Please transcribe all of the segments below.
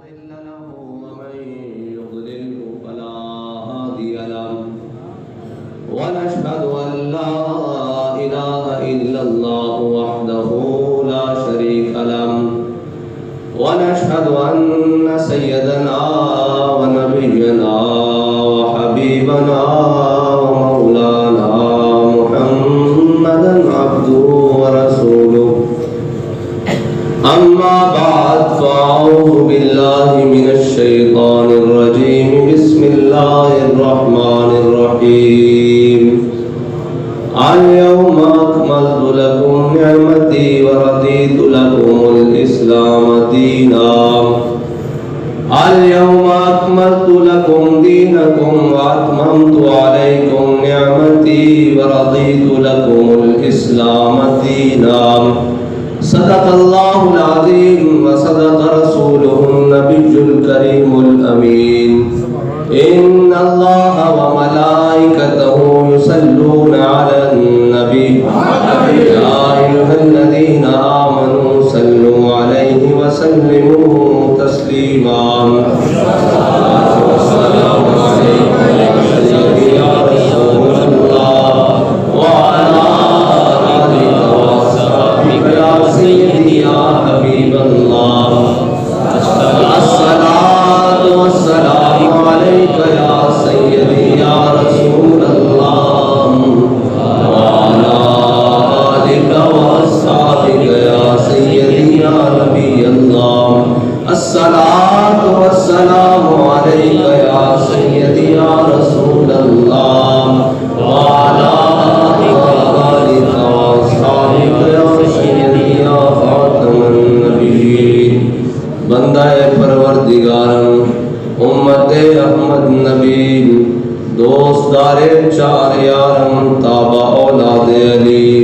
مضل له ومن يضلله فلا هادي له ونشهد أن لا إله إلا الله وحده لا شريك له ونشهد أن سيدنا ونبينا وحبيبنا ومولانا محمدا عبده ورسوله أما بعد فأعوذ بالله من الشيطان الرجيم بسم الله الرحمن الرحيم اليوم أكملت لكم نعمتي ورضيت لكم الإسلام دينا اليوم أكملت لكم دينكم وأتممت عليكم نعمتي ورضيت لكم الإسلام دينا صدق الله العظيم وصدق رسوله النبي الكريم الأمين إن الله وملائكته يصلون على النبي يا أيها الذين آمنوا صلوا عليه وسلموا تسليما السلام عليك يا رسول الله وعلى آلك وصحبك يا سيدي يا حبيب الله الصلاة والسلام عليك يا سيدي يا رسول الله وعلى آلك وأصحابك يا سيدي يا نبي الله الصلاة والسلام عليك يا سيدي يا رسول الله وعلى آلك وأصحابك يا سيدي يا خاتم النبيين بندہ پروردگارم امت احمد نبی دوستدار چار یارم تابع اولاد علی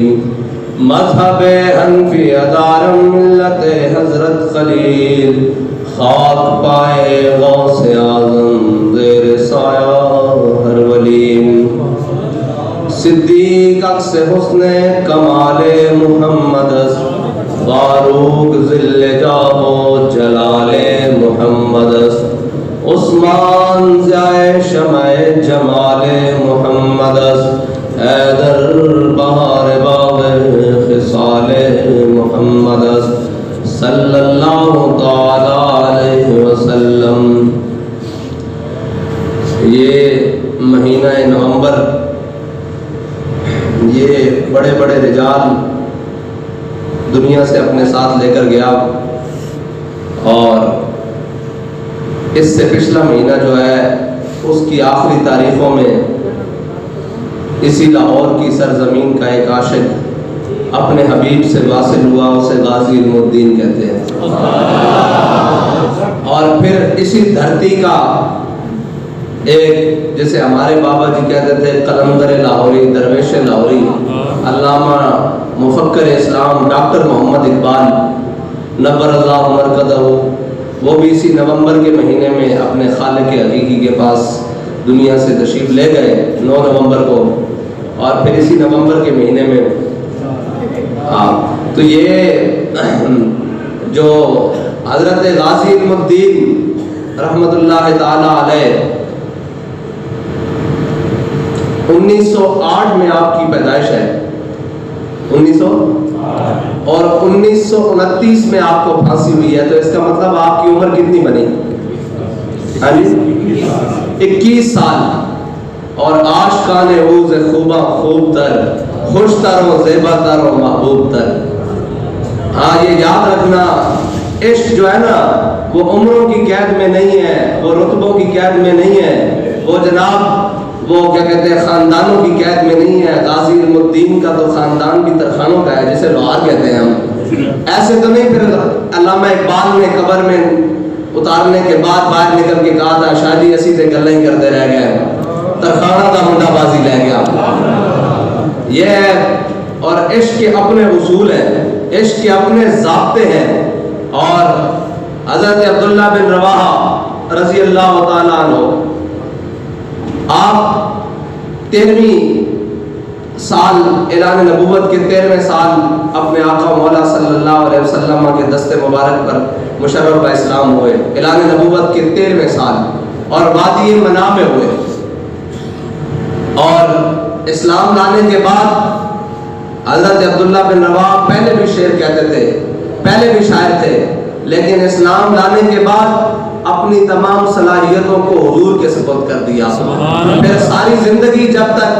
مذہب حنفی ادارم ملت حضرت خلیل خاک پائے غوث اعظم زیر سایہ ہر ولی صدیق اکس حسن کمال محمد فاروق ذل جاہ و جلال محمد عثمان ضیاء شمع جمال محمد حیدر بہار باغ خصال محمد صلی اللہ تعالی علیہ وسلم. یہ مہینہ نومبر یہ بڑے بڑے رجال دنیا سے اپنے ساتھ لے کر گیا اور اس سے پچھلا مہینہ جو ہے اس کی آخری تاریخوں میں اسی لاہور کی سرزمین کا ایک عاشق اپنے حبیب سے واصل ہوا, اسے غازی علم الدین کہتے ہیں. اور پھر اسی دھرتی کا ایک جسے ہمارے بابا جی کہتے تھے قلندر لاہوری, درویش لاہوری, علامہ مفکر اسلام ڈاکٹر محمد اقبال نبر اللہ مرکزہ, وہ بھی اسی نومبر کے مہینے میں اپنے خالق حقیقی کے پاس دنیا سے تشریف لے گئے 9 نومبر کو. اور پھر اسی نومبر کے مہینے میں تو یہ جو حضرت غازی علم الدین رحمت اللہ تعالی علیہ 1908 میں آپ کی پیدائش ہے, 1908 اور 1929 میں آپ کو پھانسی ہوئی ہے. تو اس کا مطلب آپ کی عمر کتنی بنی؟ 21 سال. اور عاشقان اوز خوبہ خوب تر, خوش تر و زیبا تر و محبوب تر. ہاں یہ یاد رکھنا, عشق جو ہے نا وہ عمروں کی قید میں نہیں ہے, وہ رتبوں کی قید میں نہیں ہے, وہ جناب وہ کیا کہتے ہیں خاندانوں کی قید میں نہیں ہے. غازی علم الدین کا تو خاندان بھی ترخانوں کا ہے, جسے لوہار کہتے ہیں ہم. ایسے تو نہیں پھر علامہ اقبال نے قبر میں اتارنے کے بعد باہر نکل کے کہا تھا شاہ جی اسی سے گلیں کرتے رہ گئے, ترخانہ کا منڈا بازی لے گیا. یہ اور عشق کے اپنے اصول ہیں, عشق کے اپنے ضابطے ہیں. اور حضرت عبداللہ بن رواحہ رضی اللہ تعالیٰ عنہ آپ 13ویں سال اعلان نبوت کے 13ویں سال اپنے آقا مولا صلی اللہ علیہ وسلم کے دست مبارک پر مشرف با اسلام ہوئے، اعلان نبوت کے 13ویں سال، اور وادی منا میں ہوئے. اور اسلام لانے کے بعد حضرت عبداللہ بن رواحہ پہلے بھی شعر کہتے تھے، پہلے بھی شاعر تھے، لیکن اسلام لانے کے بعد اپنی تمام صلاحیتوں کو حضور کے سپرد کر دیا. پھر ساری زندگی جب تک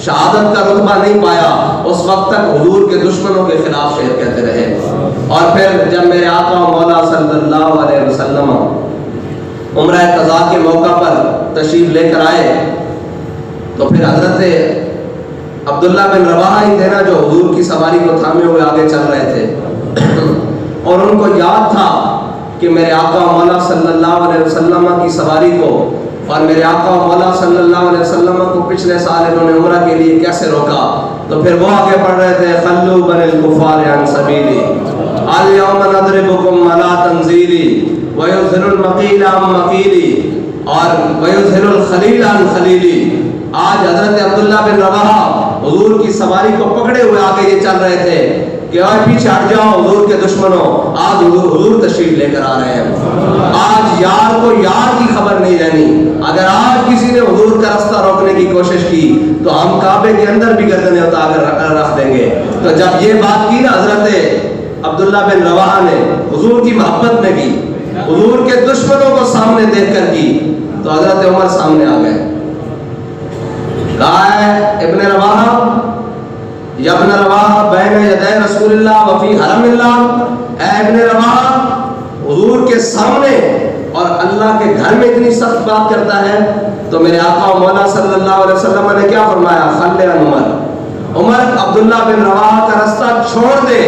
شہادت کا رتبہ نہیں پایا اس وقت تک حضور کے دشمنوں کے خلاف شعر کہتے رہے. اور پھر جب میرے آقا مولا صلی اللہ علیہ وسلم عمرہ قضا کے موقع پر تشریف لے کر آئے تو پھر حضرت عبداللہ بن رواحہ ہی تھے نا جو حضور کی سواری کو تھامے ہوئے آگے چل رہے تھے. اور ان کو یاد تھا کہ میرے آقا مولا صلی اللہ علیہ وسلم کی سواری کو اور میرے آقا مولا صلی اللہ علیہ وسلم کو پچھلے سال انہوں نے عمرہ کے لیے کیسے روکا. تو پھر وہ آگے پڑھ رہے تھے خلو بن الکفار عن سبیلی الیوم نضربکم علی تنزیلی ویظہر المقیل عن مقیلی اور ویظہر الخلیل عن خلیلی. آج حضرت عبداللہ بن رواحہ حضور کی سواری کو پکڑے ہوئے آگے یہ چل رہے تھے کہ اور پیچھے ہٹ جاؤ حضور کے دشمنوں، آج حضور تشریف لے کر آ رہے ہیں. آج یار کو یار کی خبر نہیں رہنی. اگر آج کسی نے حضور کا رستہ روکنے کی کوشش کی تو ہم کعبے کے اندر بھی گردنیں اتار کر رکھ دیں گے. تو جب یہ بات کی نا حضرت عبداللہ بن رواحہ نے حضور کی محبت میں کی، حضور کے دشمنوں کو سامنے دیکھ کر کی، تو حضرت عمر سامنے آ گئے. کہا ہے ابن رواحہ یا ابن رواحہ بین یدی رسول اللہ وفی حرم اللہ، اے ابن رواحہ حضور کے سامنے اور اللہ کے گھر میں اتنی سخت بات کرتا ہے. تو میرے آقا و مولا صلی اللہ علیہ وسلم نے کیا فرمایا؟ خلی عن عمر، عمر عبداللہ بن رواحہ کا رستہ چھوڑ دے.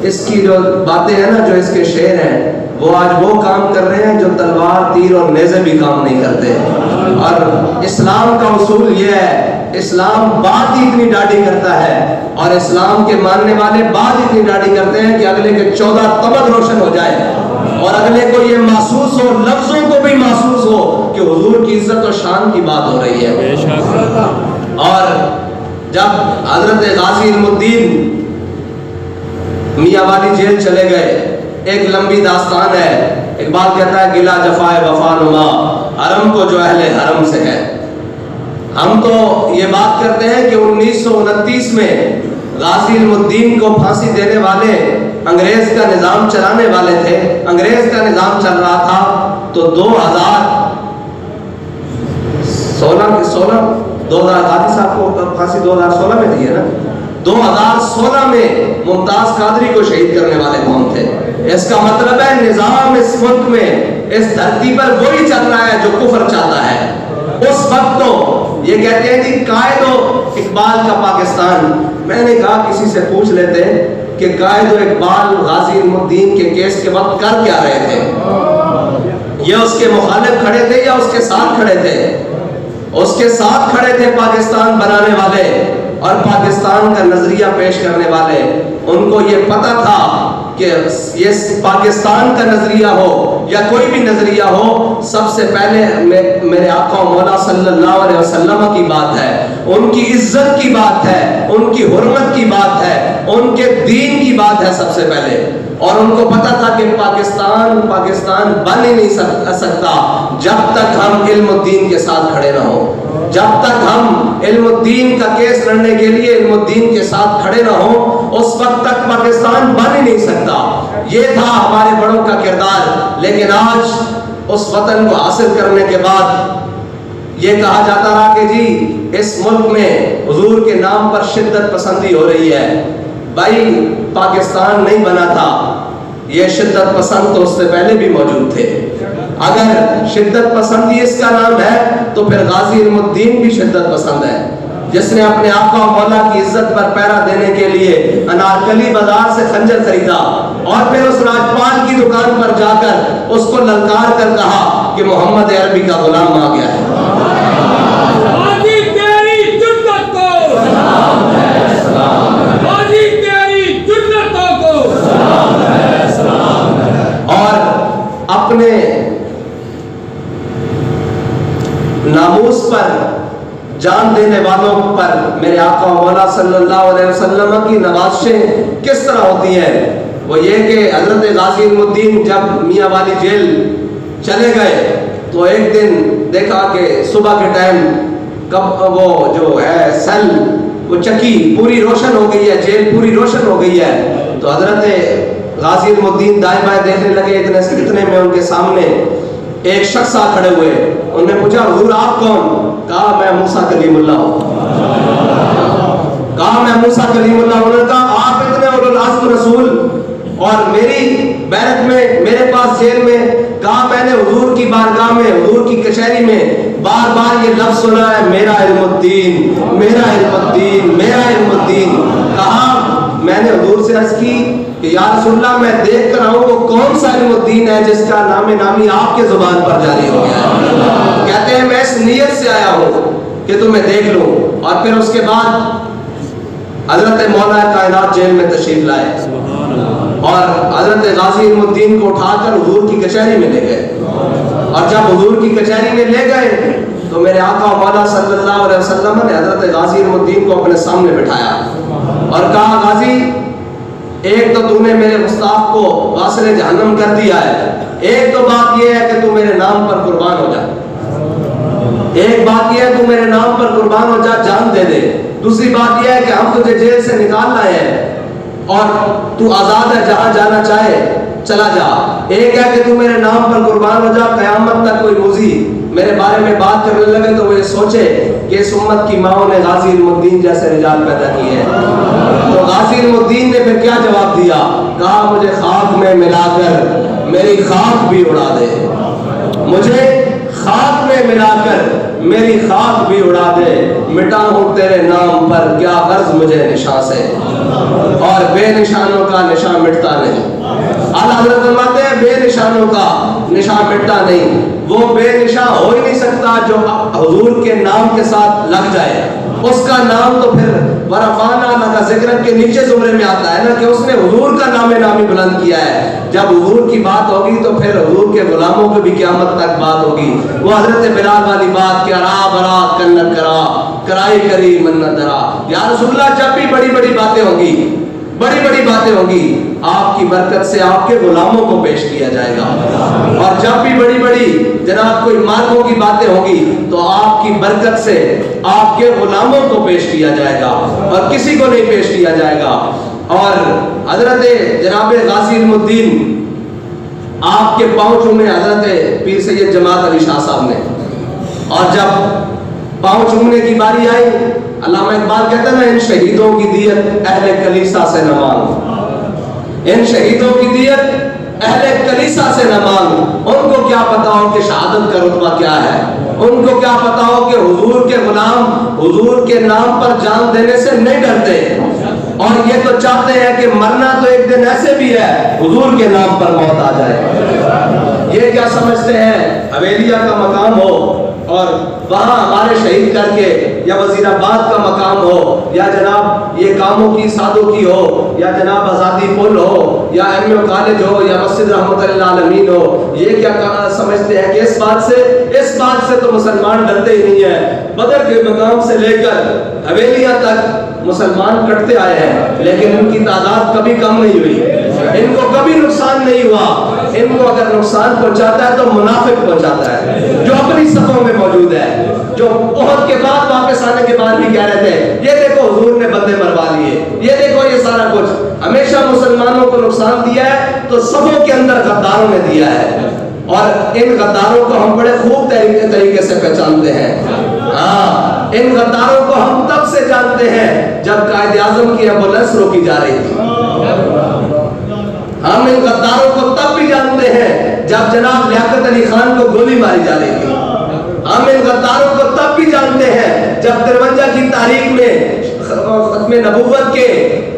اس کی جو باتیں ہیں نا، جو اس کے شعر ہیں، وہ آج وہ کام کر رہے ہیں جو تلوار تیر اور نیزے بھی کام نہیں کرتے. اور اسلام کا اصول یہ ہے، اسلام بات ہی اتنی ڈاڈی کرتا ہے اور اسلام کے ماننے والے بات اتنی ڈاڈی کرتے ہیں کہ اگلے کے 14 تمغ روشن ہو جائے اور اگلے کو یہ محسوس ہو، لفظوں کو بھی محسوس ہو کہ حضور کی عزت و شان کی بات ہو رہی ہے. اور جب حضرت غازی علم الدین میاں والی جیل چلے گئے، ایک لمبی داستان ہے. اقبال کہتا ہے گلا جفائے وفا نما حرم کو جو اہل حرم سے ہے. ہم تو یہ بات کرتے ہیں کہ 1929 میں غازی علم الدین کو پھانسی دینے والے انگریز کا نظام چلانے والے تھے. انگریز کا نظام چل رہا تھا تو 2016 غازی صاحب کو پھانسی 2016 میں دی ہے نا. 2016 میں ممتاز قادری کو شہید کرنے والے کون تھے؟ اس کا مطلب ہے نظام اس ملک میں، اس دھرتی پر وہی چل رہا ہے جو کفر چاہتا ہے. اس وقت تو یہ کہتے ہیں کہ قائد و اقبال کا پاکستان. میں نے کہا کسی سے پوچھ لیتے کہ قائد و اقبال غازی علم الدین کے کیس کے وقت کر کیا رہے تھے؟ یہ اس کے مخالف کھڑے تھے یا اس کے ساتھ کھڑے تھے؟ اس کے ساتھ کھڑے تھے پاکستان بنانے والے اور پاکستان کا نظریہ پیش کرنے والے. ان کو یہ پتا تھا کہ یہ پاکستان کا نظریہ ہو یا کوئی بھی نظریہ ہو، سب سے پہلے میرے آقا مولا صلی اللہ علیہ وسلم کی بات ہے، ان کی عزت کی بات ہے، ان کی حرمت کی بات ہے، ان کے دین کی بات ہے سب سے پہلے. اور ان کو پتا تھا کہ پاکستان بن ہی نہیں سکتا جب تک ہم علم الدین کے ساتھ کھڑے نہ ہوں. جب تک ہم علم الدین کا کیس لڑنے کے لیے علم الدین کے ساتھ کھڑے نہ ہوں اس وقت تک پاکستان بن ہی نہیں سکتا. یہ تھا ہمارے بڑوں کا کردار. لیکن آج اس وطن کو حاصل کرنے کے بعد یہ کہا جاتا رہا کہ جی اس ملک میں حضور کے نام پر شدت پسندی ہو رہی ہے. بھائی پاکستان نہیں بنا تھا، یہ شدت پسند تو اس سے پہلے بھی موجود تھے. اگر شدت پسندی اس کا نام ہے تو پھر غازی علم الدین بھی شدت پسند ہے، جس نے اپنے آقا و مولا کی عزت پر پہرا دینے کے لیے انارکلی بازار سے خنجر خریدا اور پھر اس راجپال کی دکان پر جا کر اس کو للکار کر کہا کہ محمد عربی کا غلام آ گیا ہے. اور اپنے ناموس پر جان دینے والوں پر میرے آقا مولا صلی اللہ علیہ وسلم کی نوازشیں کس طرح ہوتی ہیں. وہ یہ کہ حضرت غازی علم الدین جب میاں والی جیل چلے گئے تو ایک دن دیکھا کہ صبح کے ٹائم کب وہ جو ہے سیل وہ چکی پوری روشن ہو گئی ہے، جیل پوری روشن ہو گئی ہے. تو حضرت غازی علم الدین دائیں بائیں دیکھنے لگے. اتنے میں ان کے سامنے ایک شخص آ کھڑے ہوئے. انہوں نے پوچھا حضور آپ کون؟ کہا میں موسیٰ کلیم اللہ ہوں. کہا میں موسیٰ کلیم اللہ ہوں. انہوں نے کہا آپ اتنے اولو العزم رسول اور میری بیرک میں میرے پاس جیل میں. کہا میں نے حضور کی بارگاہ میں حضور کی کچہری میں بار بار یہ لفظ سنا ہے میرا علم الدین میرا علم الدین میرا علم الدین. کہا میں نے حضور سے عرض کی کہ یا رسول اللہ میں دیکھ کر آؤں وہ کون سا علم الدین ہے جس کا نام نامی آپ کے زبان پر جاری ہو گیا ہے. کہتے ہیں میں اس نیت سے آیا ہوں کہ تمہیں دیکھ لوں. اور پھر اس کے بعد حضرت مولا کائنات جیل میں تشریف لائے اور حضرت غازی علم الدین کو اٹھا کر حضور کی کچہری میں لے گئے. اور جب حضور کی کچہری میں لے گئے تو میرے آقا مولا صلی اللہ علیہ وسلم نے حضرت غازی علم الدین کو اپنے سامنے بٹھایا اور کہا غازی ایک تو نے میرے گستاخ کو واصل جہنم کر دیا ہے. ایک تو بات یہ ہے کہ تو میرے نام پر قربان ہو جا. ایک بات یہ ہے تو میرے نام پر قربان ہو جا، جان دے دے. دوسری بات یہ ہے کہ ہم تجھے جیل سے نکال لائے ہیں اور تو آزاد ہے، جہاں جانا چاہے چلا جا. ایک ہے کہ تو میرے نام پر قربان ہو جا، قیامت تک کوئی موذی میرے بارے میں بات کرنے لگے تو وہ یہ سوچے کہ اس امت کی ماؤں نے غازی علم الدین جیسے رجال پیدا کیے ہیں. تو غازی علم الدین نے پھر کیا جواب دیا؟ کہا مجھے خاک میں ملا کر میری خاک بھی اڑا دے. مجھے خاک میں ملا کر میری خاک بھی اڑا دے. مٹا ہوں تیرے نام پر کیا غرض مجھے نشان سے، اور بے نشانوں کا نشان مٹتا نہیں. اعلیٰ حضرت فرماتے ہیں بے نشانوں کا نشان مٹتا نہیں. وہ بے نشان ہو ہی نہیں سکتا جو حضور کے نام کے ساتھ لگ جائے. اس کا نام تو پھر ورفعنا لک ذکرک کے نیچے زمرے میں آتا ہے نا کہ اس نے حضور کا نام نامی بلند کیا ہے. جب حضور کی بات ہوگی تو پھر حضور کے غلاموں کی بھی قیامت تک بات ہوگی. وہ حضرت بلال والی بات کہ را برا کنت کرا کرائی کری منت درا. یا رسول اللہ جب بھی بڑی بڑی باتیں ہوں گی، بڑی بڑی باتیں ہوں گی، آپ کی برکت سے آپ کے غلاموں کو پیش کیا جائے گا. اور جب بھی بڑی بڑی جناب کوئی مارکوں کی باتیں ہوں گی تو آپ کی برکت سے آپ کے غلاموں کو پیش کیا جائے گا اور کسی کو نہیں پیش کیا جائے گا. اور حضرت جناب غازی علم الدین آپ کے پاؤں چومے حضرت پیر سید جماعت علی شاہ صاحب نے. اور جب پاؤں چومنے کی باری آئی، علامہ اقبال کہتے ہیں نا ان شہیدوں کی دیت اہل کلیسا سے نہ مانگ. ان شہیدوں کی دیت اہل کلیسا سے نہ مانگ. ان کو کیا پتا ہو کہ شہادت کا رتبہ کیا ہے. ان کو کیا پتا ہو کہ حضور کے غلام حضور کے نام پر جان دینے سے نہیں ڈرتے اور یہ تو چاہتے ہیں کہ مرنا تو ایک دن ایسے بھی ہے حضور کے نام پر موت آ جائے. یہ کیا سمجھتے ہیں حویلیہ کا مقام ہو اور وہاں ہمارے شہید کر کے یا وزیر آباد کا مقام ہو یا جناب یہ کاموں کی سادوں کی ہو یا جناب آزادی پل ہو یا ایم یو کالج ہو یا مسجد رحمت اللہ عالمین ہو. یہ کیا سمجھتے ہیں کہ اس بات سے تو مسلمان ڈرتے ہی نہیں ہیں. بدر کے مقام سے لے کر حویلیاں تک مسلمان کٹتے آئے ہیں لیکن ان کی تعداد کبھی کم نہیں ہوئی. ان کو کبھی نقصان نہیں ہوا. ان کو اگر نقصان پہنچاتا ہے تو منافق پہنچاتا ہے جو اپنی صفوں میں موجود ہے، جو احد کے بعد واپس آنے کے بعد بھی کہہ رہے تھے یہ دیکھو حضور نے بندے مروا لیے، یہ دیکھو یہ سارا کچھ. ہمیشہ مسلمانوں کو نقصان دیا ہے تو صفوں کے اندر غداروں نے دیا ہے اور ان غداروں کو ہم بڑے خوب طریقے سے پہچانتے ہیں. ہاں ان غداروں کو ہم تب سے جانتے ہیں جب قائد اعظم کی ایمبولینس روکی جا رہی تھی. ہم ان غداروں کو تب بھی جانتے ہیں جب جناب لیاقت علی خان کو گولی ماری جا رہی تھی. ہم ان غداروں کو تب بھی جانتے ہیں جب 53 کی تاریخ میں ختم نبوت کے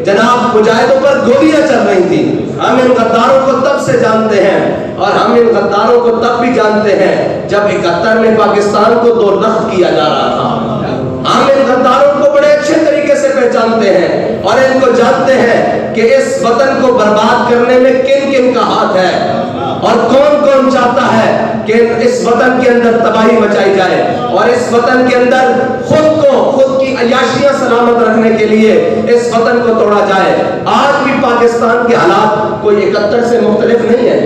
جناب مجاہدوں پر گولیاں چل رہی تھیں. ہم ان غداروں کو تب سے جانتے ہیں اور ہم ان غداروں کو تب بھی جانتے ہیں جب 71 میں پاکستان کو دو لخت کیا جا رہا تھا. ہم ان غداروں کو بڑے اچھے طریقے سے پہچانتے ہیں اور ان کو جانتے ہیں کہ اس وطن کو برباد کرنے میں کن کن کا ہاتھ ہے اور کون کون چاہتا ہے کہ اس وطن کے اندر تباہی مچائی جائے اور اس وطن کے اندر خود کی عیاشیاں سلامت رکھنے کے لیے اس وطن کو توڑا جائے. آج بھی پاکستان کے حالات کوئی 71 سے مختلف نہیں ہے.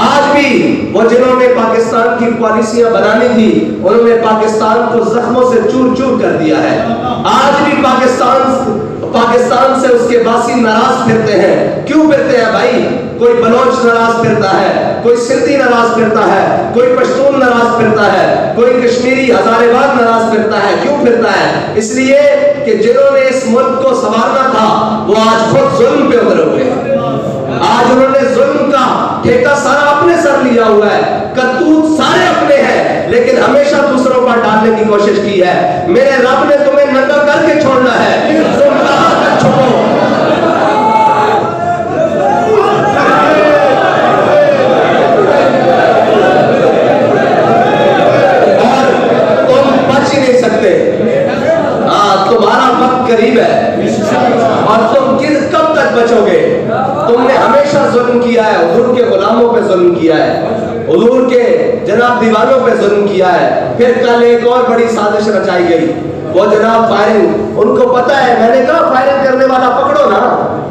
آج بھی وہ جنہوں نے پاکستان کی پالیسیاں بنانی تھی انہوں نے پاکستان کو زخموں سے چور چور کر دیا ہے. آج بھی پاکستان سے اس کے باسی ناراض پھرتے ہیں. کیوں پھرتے ہیں بھائی؟ کوئی بلوچ ناراض پھرتا ہے, کوئی سندھی ناراض پھرتا ہے, کوئی پشتون ناراض پھرتا ہے, کوئی کشمیری ہزارے باغ ناراض پھرتا ہے. کیوں پھرتا ہے؟ اس لیے کہ جنہوں نے اس ملک کو سنوارنا تھا وہ آج خود ظلم پہ اترے ہوئے. آج انہوں نے ظلم کا ٹھیکہ سارا اپنے سر لیا ہوا ہے, کرتوت سارے اپنے ہیں, لیکن ہمیشہ دوسروں پر ڈالنے کی کوشش کی ہے. میرے رب نے تمہیں ننگا کر کے چھوڑنا ہے, تم کہاں تک چھپو. اور تم بچ ہی نہیں سکتے. تمہارا وقت قریب ہے اور تم کب تک بچو گے؟ تم نے ہمیشہ ظلم کیا ہے, حضور کے غلاموں پہ ظلم کیا ہے, حضور کے جناب دیوانوں پہ ظلم کیا ہے. پھر کل ایک اور بڑی سازش رچائی گئی, وہ جناب فائرنگ. ان کو پتا ہے, میں نے کہا فائرنگ کرنے والا پکڑو نا,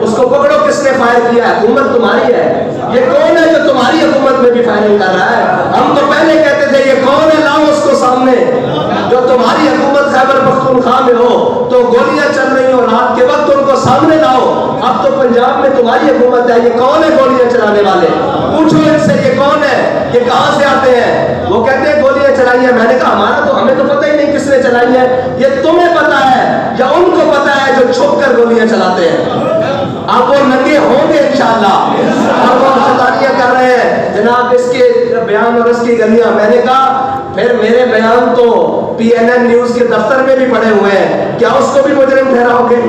اس کو پکڑو کس نے فائر کیا ہے. حکومت تمہاری ہے. یہ کون ہے جو تمہاری حکومت میں بھی فائرنگ کر رہا ہے؟ ہم تو پہلے کہتے تھے یہ کون ہے, لاؤ اس کو سامنے. جو تمہاری حکومت خیبر پختونخوا میں ہو تو گولیاں چل رہی ہو رات کے وقت, ان کو سامنے لاؤ. اب تو پنجاب میں تمہاری حکومت ہے, یہ کون ہے گولیاں چلانے والے؟ پوچھو ان سے یہ کون ہے, یہ کہاں سے آتے ہیں؟ وہ کہتے ہیں گولیاں چلائی ہیں. میں نے کہا ہمیں تو پتہ ہی نہیں کس نے چلائی ہے. یہ تمہیں پتا ہے یا ان کو پتا ہے جو چھپ کر گولیاں چلاتے ہیں؟ اب وہ ننگے ہوں گے انشاءاللہ. اب وہ شیطانیاں کر رہے ہیں جناب, اس کے بیان اور اس کی گلیاں. میں نے کہا پھر میرے بیان تو PNN نیوز کے دفتر میں بھی پڑے ہوئے ہیں, کیا اس کو بھی مجرم ٹھہراؤ گے؟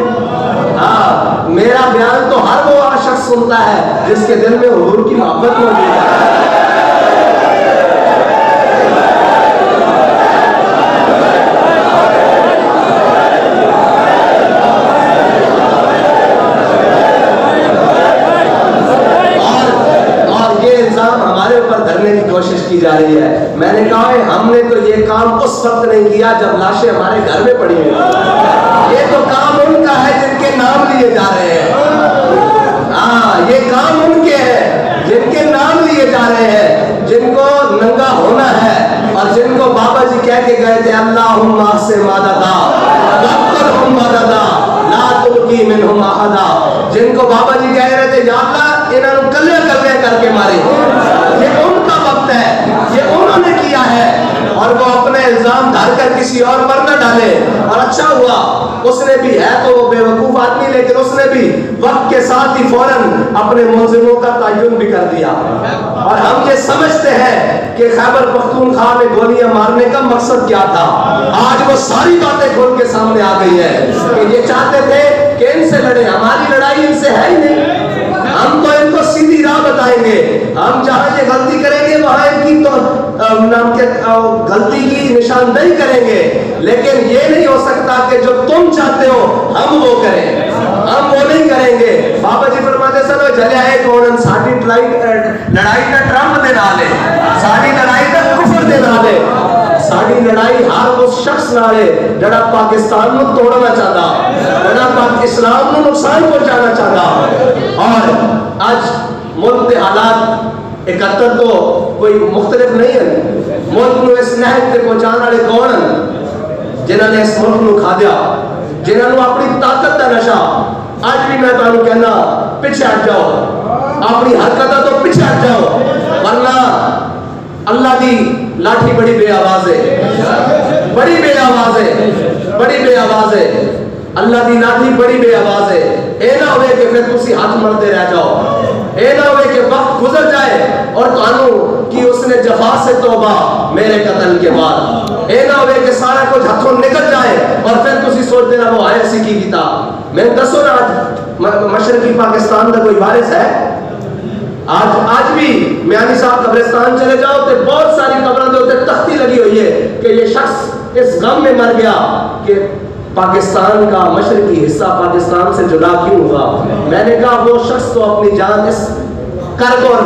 ہاں, میرا بیان تو ہر وہ شخص سنتا ہے جس کے دل میں حضور کی محبت موجود ہے. کی کوشش کی جا رہی ہے. میں نے کہا ہم نے تو یہ کام اس وقت نہیں کیا جب لاشیں ہمارے گھر میں پڑی ہوئی. یہ تو کام ان کا ہے جن کے نام لیے جا رہے ہیں. ہاں, یہ کام ان کے ہیں جن کے نام لیے جا رہے ہیں, جن کو ننگا ہونا ہے اور جن کو بابا جی کہہ کے گئے تھے اللہم احسن مددا وقتلہم مددا لا تبقی منہم احدا. جن کو بابا جی کہہ رہے تھے یا اللہ انہوں نے کلے کلے کر کے مارے. یہ ان کا وقت ہے, یہ انہوں نے کیا ہے, اور وہ اپنے الزام دھر کر کسی اور پر نہ ڈالے. اور اچھا ہوا, اس نے بھی ہے تو وہ بے وقوف آدمی, لیکن اس نے بھی وقت کے ساتھ ہی فوراً اپنے ملزموں کا تعین بھی کر دیا. اور ہم یہ سمجھتے ہیں کہ خیبر پختونخوا میں گولیاں مارنے کا مقصد کیا تھا. آج وہ ساری باتیں کھول کے سامنے آ گئی ہے کہ یہ چاہتے تھے کہ ان سے لڑیں. ہماری لڑائی ان سے ہے ہی نہیں. ہم تو ان کو سیدھی راہ بتائیں گے. ہم جہاں یہ غلطی کریں گے وہاں ان کی تو غلطی کی نشاندہی کریں گے, لیکن یہ نہیں ہو سکتا کہ جو تم چاہتے ہو ہم وہ کریں. ہم وہ نہیں کریں گے. بابا جی فرماتے سن جلیا ہے کون ساڈی لڑائی کا ٹرمپ دے نال ہے, ساڈی لڑائی کا کفر دے نال ہے. ساڈی لڑائی ہر اس شخص نال ہے جڑا پاکستان کو توڑنا چاہتا, جڑا اسلام کو نقصان پہنچانا چاہتا. اور آج ملک کے حالات 71 تو کوئی مختلف نہیں ہے. ملک نو اس نہج تے پہنچان والے کون ہیں؟ جنہاں نے اس ملک نو کھا دیا, جنہاں نو اپنی طاقت دا نشہ. آج بھی میں تانوں کہنا پیچھے ہٹ جاؤ, اپنی حرکتاں تو پیچھے ہٹ جاؤ, ورنہ اللہ دی لاٹھی بڑی بے آواز ہے, بڑی بے آواز ہے, بڑی بے آواز ہے. اللہ دی لاٹھی بڑی بے آواز ہے. اے نہ ہوئے کہ پھر تسی ہاتھ ملتے رہ جاؤ, اے نہ ہوئے کہ وقت گزر جائے اور تانوں کہ اس نے جفا سے توبہ میرے قتل کے بعد. اے نہ ہوئے کہ سارا کچھ ہاتھوں نکل جائے اور پھر تسی سوچ دینا وہ آئے سی کی کیتا. میں دسو نا آج مشرقی پاکستان کا کوئی وارث ہے؟ آج بھی میانی صاحب قبرستان چلے جاؤ تو بہت ساری قبروں کے اوپر تختی لگی ہوئی ہے کہ یہ شخص اس غم میں مر گیا کہ پاکستان کا مشرقی حصہ پاکستان سے جدا کیوں ہوا. میں نے کہا وہ شخص تو اپنی جان اس کرب اور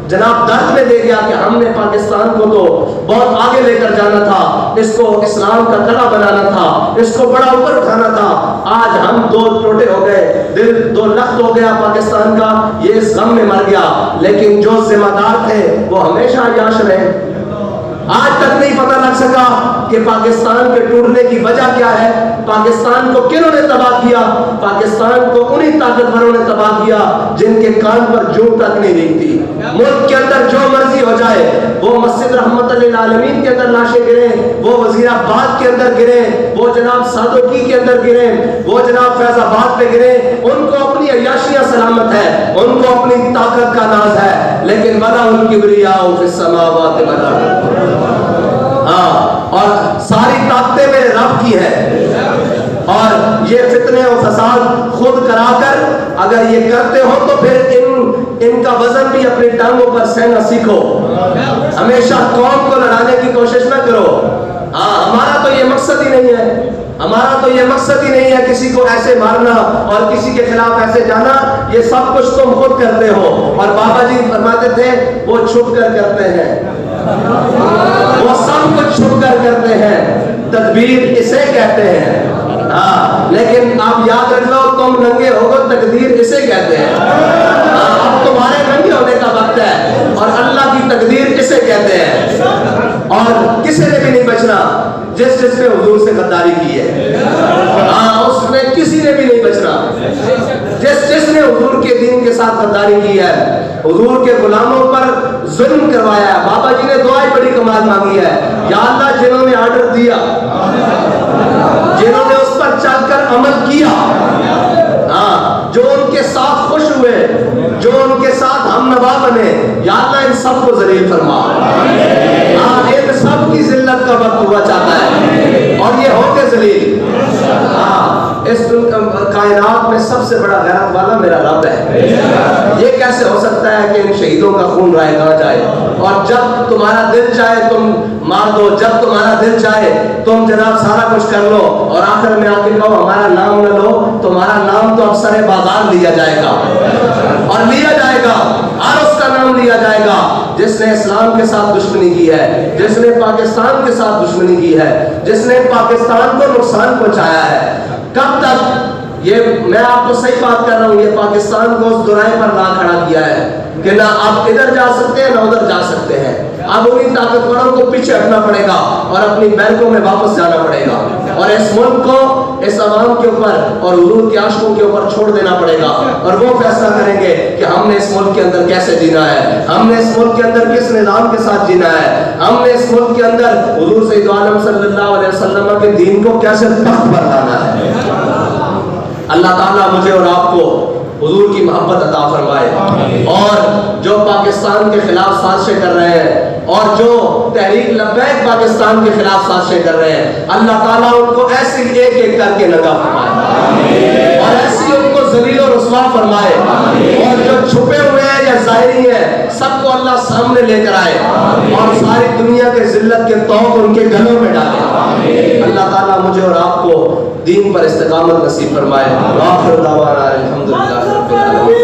جناب درد میں دے گیا کہ ہم نے پاکستان کو تو بہت آگے لے کر جانا تھا, اس کو اسلام کا کڑا بنانا تھا، اس کو بڑا اوپر اٹھانا تھا۔ آج ہم دو ٹوٹے ہو گئے، دل دو لخت ہو گیا پاکستان کا، یہ اس غم میں مر گیا، لیکن جو ذمہ دار تھے وہ ہمیشہ عیاش رہے۔ آج تک نہیں پتہ لگ سکا کہ پاکستان کے ٹوٹنے کی وجہ کیا ہے، پاکستان کو کنہوں نے تباہ کیا۔ پاکستان کو انہی طاقتوروں نے تباہ کیا جن کے کان پر جوں تک نہیں دکھتی۔ ملک کے اندر جو مرضی ہو جائے، وہ مسجد رحمت للعالمین کے اندر لاشیں گریں، وہ وزیر آباد کے اندر گریں، وہ جناب سادوکی کے اندر گریں، وہ جناب فیض آباد پہ گریں، ان کو اپنی عیاشیاں سلامت ہے، ان کو اپنی طاقت کا ناز ہے، لیکن وَلَهُ الْكِبْرِيَاءُ فِي السَّمَاوَاتِ وَالْأَرْضِ۔ اور ساری طاقتیں میرے رب کی ہے، اور یہ فتنے و فساد خود کرا کر اگر یہ کرتے ہو تو پھر ان کا وزن بھی اپنی ٹانگوں پر سہنا سیکھو، ہمیشہ قوم کو لڑانے کی کوشش نہ کرو۔ ہمارا تو یہ مقصد ہی نہیں ہے، ہمارا تو یہ مقصد ہی نہیں ہے کسی کو ایسے مارنا اور کسی کے خلاف ایسے جانا، یہ سب کچھ تم خود کرتے ہو۔ اور بابا جی فرماتے تھے وہ چھپ کر کرتے ہیں، وہ سب کچھ چھپ کر کرتے ہیں، تدبیر اسے کہتے ہیں۔ لیکن آپ یاد رکھ لو، تم ننگے ہوگو تقدیر اسے کہتے ہیں۔ اب تمہارے ننگے ہونے کا وقت ہے اور اللہ کی تقدیر اسے کہتے ہیں، اور کسی نے بھی نہیں بچنا جس نے حضور سے غداری کی ہے۔ اس میں کسی نے بھی نہیں بچنا، جس نے حضور کے دین کے ساتھ غداری کی ہے، حضور کے غلاموں پر ظلم کروایا ہے۔ بابا جی نے دعائیں بڑی کمال مانگی ہے، یا اللہ جنہوں نے آرڈر دیا، جنہوں نے اس پر چل کر عمل کیا، جو ان کے ساتھ خوش ہوئے، جو ان کے ساتھ ہم نوا بنے، یا اللہ ان سب کو ذلیل فرما۔ ان سب کی ذلت کا وقت ہوا چاہتا ہے اور یہ ہوتے ذلیل۔ اس کائنات میں سب سے بڑا غیرت والا میرا رب ہے۔ یہ کیسے ہو سکتا ہے کہ ان شہیدوں کا خون رائے نہ جائے؟ اور جب تمہارا دل چاہے تم مار دو، جب تمہارا دل چاہے تم جناب سارا کچھ کر لو، اور آخر میں آ کے کہو ہمارا نام نہ لو، تمہارا نام تو افسر بازار لیا جائے گا، اور لیا جائے گا، اور اس کا نام لیا جائے گا جس نے اسلام کے ساتھ دشمنی کی ہے، جس نے پاکستان کے ساتھ دشمنی کی ہے، جس نے پاکستان کو نقصان پہنچایا ہے۔ کب تک؟ یہ میں آپ کو صحیح بات کر رہا ہوں، یہ پاکستان کو اس دورائے پر لا کھڑا کیا ہے کہ نہ آپ ادھر جا سکتے ہیں نہ ادھر جا سکتے ہیں۔ اب انہیں طاقتوروں کو پیچھے ہٹنا پڑے گا اور اپنی بینکوں میں واپس جانا پڑے گا، اور اس ملک کو اس عوام کے اوپر اور حضور کے عاشقوں کے اوپر چھوڑ دینا پڑے گا، اور وہ فیصلہ کریں گے کہ ہم نے اس ملک کے اندر کیسے جینا ہے، ہم نے اس ملک کے اندر کس نظام کے ساتھ جینا ہے، ہم نے اس ملک کے اندر حضور سید عالم صلی اللہ علیہ وسلم کے دین کو کیسے تخت پر لانا ہے۔ اللہ تعالیٰ مجھے اور آپ کو حضور کی محبت عطا فرمائے، اور جو پاکستان کے خلاف سازشیں کر رہے ہیں اور جو تحریک لبیک پاکستان کے خلاف سازشیں کر رہے ہیں، اللہ تعالیٰ ان کو ایسی ایک ایک کر کے نگاہ فرمائے اور ایسی ان کو ذلیل و رسوا فرمائے، اور جو چھپے ہوئے ہیں یا ظاہری ہیں سب کو اللہ سامنے لے کر آئے اور ساری دنیا کے ذلت کے طوق ان کے گلوں میں ڈالے۔ اللہ تعالیٰ مجھے اور آپ کو دین پر استقامت نصیب فرمائے۔ وآخر دعوانا الحمدللہ رب العالمین۔